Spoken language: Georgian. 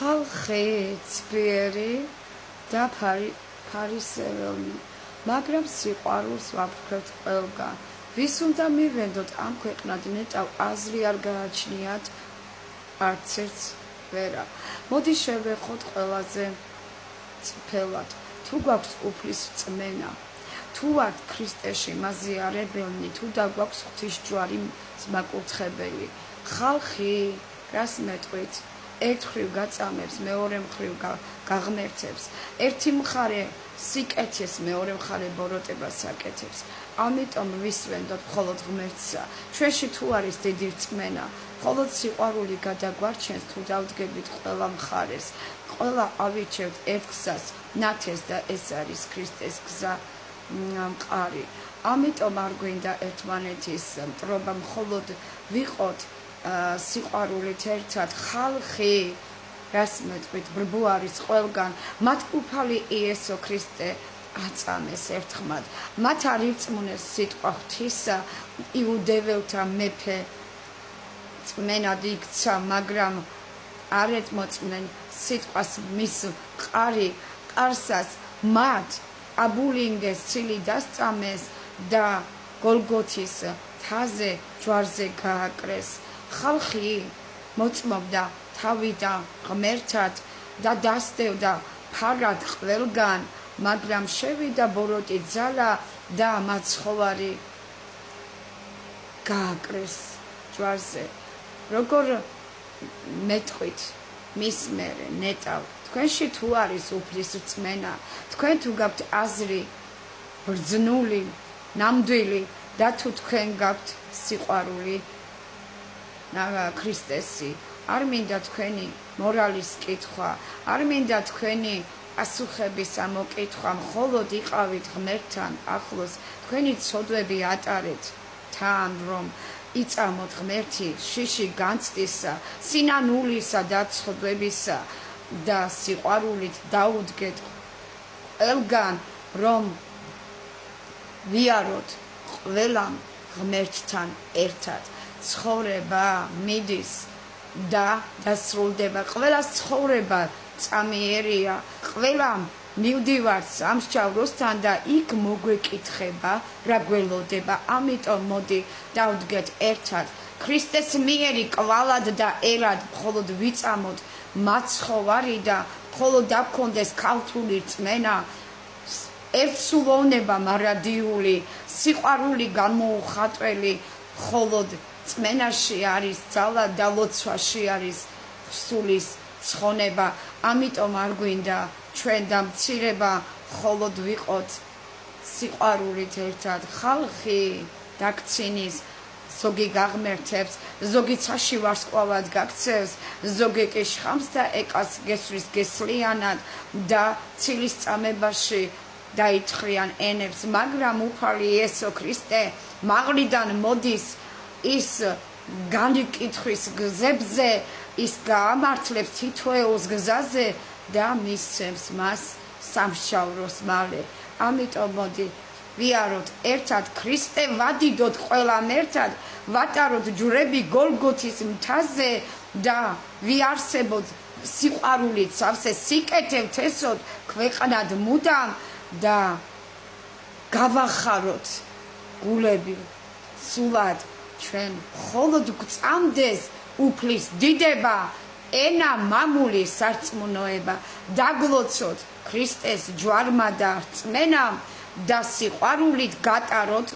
ხალხი ძლიერი და ფარისეველნი, მაგრამ სიყვარულს ვაფრქვევთ ყველგან. ვის უნდა მივენდოთ ამ ქვეყნად ნეტავ აზრი არ გააჩნიათ არც ერთს ვერა. მოდი შევეხოთ ყველაზე წფელად. თუ გვაქვს უფლის რწმენა, თუ ვართ ქრისტეში მაზიარებელნი, თუ დაგვაქვს ღვთისჯვარი მაკურთხებელი, ხალხი რას მეტყვით? ერთ მხრივ გაწამებს, მეორე მხრივ გაღმერთებს, ერთი მხარე სიკეთეს, მეორე მხარე ბოროტებას აკეთებს. ამიტომ ვისვენდოთ მხოლოდ ღმერთსა. ჩვენში თუ არის დიდი რწმენა, მხოლოდ სიყვარული გადაგვარჩენს, თუ დავდგებით ყველა მხარეს, ყველა ავიჩევთ ერთ გზას, ნათეს და ეს არის ქრისტეს გზა მყარი. ამიტომ არ გვინდა ერთმანეთის მტრობა, მხოლოდ ვიყოთ სიყვარულით ერთად. ხალხი რას მეტყვით? ბრბო არის ყველგან, მათ უფალი იესო ქრისტე აწამეს ერთხმად. მათ არ ირწმუნეს სიტყვა ღვთისა, იუდეველთა მეფე წმენად იქცა, მაგრამ არ ეთმოწმნენ სიტყვას მის მყარი ყარსას. მათ აბულინგეს ცილი დასწამეს და გოლგოთის მთაზე ჯვარზე გააკრეს. ხალხი მოწმობდა თავიდან ღმერთად და დასდევდა ფარად ყველგან, მაგრამ შევიდა ბოროტი ძალა და მაცხოვარი გააკრეს ჯვარზე. როგორ მეტყვით მის მერე ნეტავ? თქვენში თუ არის უფლის რწმენა, თქვენ თუ გაქვთ აზრი ბრძნული, ნამდვილი და თუ თქვენ გაქვთ სიყვარული ქრისტესი, არ მინდა თქვენი მორალის კითხვა, არ მინდა თქვენი პასუხების ამოკითხვა, მხოლოდ იყავით ღმერთთან ახლოს, თქვენი ცოდვები ატარეთ თან, რომ იწამოთ ღმერთი შიში განცდისა, სინანულისა და ცოდვებისა და სიყვარულით დაუდგეთ ყველგან, რომ ვიაროთ ყველამ ღმერთთან ერთად. ცხოვრება მიდის და დასრულდება. ყველას ცხოვრება წამიერია. ყველამ მივდივართ სამსჯავროსთან და იქ მოგვეკითხება რა გველოდება. ამიტომ მოდი დავდგეთ ერთად ქრისტეს მიერი კვალად და ერად, მხოლოდ ვიწამოთ მაცხოვარი და მხოლოდ დაგქონდეს ქალთული რწმენა, ერთსულოვნება მარადიული, სიყვარული განმოუხატველი, მხოლოდ წმენაში არის ძალა და ლოცვაში არის სულის ცხონება. ამიტომ არ გვინდა ჩვენ დამცირება, მხოლოდ ვიყოთ სიყვარულით ერთად. ხალხი დაგცინის, ზოგი გაღმერთებს, ზოგი ცაში ვარსკვლავად გაქცევს, ზოგი კი შხამს და ეკას გესვრის გესლიანად და ცილის წამებაში დაითხრიან ენებს, მაგრამ უფალი იესო ქრისტე მაღლიდან მოდის, ის განიკითხვის გზებზე, ის გაამართლებს თითოეულს გზაზე და მისცემს მას სამსჯავროს მალე. ამიტომ მოდი ვიაროთ ერთად ქრისტე, ვადიდოთ ყველამ ერთად, ვატაროთ ჯვრები გოლგოთის მთაზე და ვიარსებოთ სიყვარულით სავსე სიკეთევთ ესოთ ქვეყნად მუდამ და გავახაროთ გულები სულად ჩვენ. მხოლოდ გვწამდეს უფლის დიდება, ენა მამული სარწმუნოება. დაგლოცოთ ქრისტეს ჯვარმა და რწმენამ და სიყვარულით გატაროთ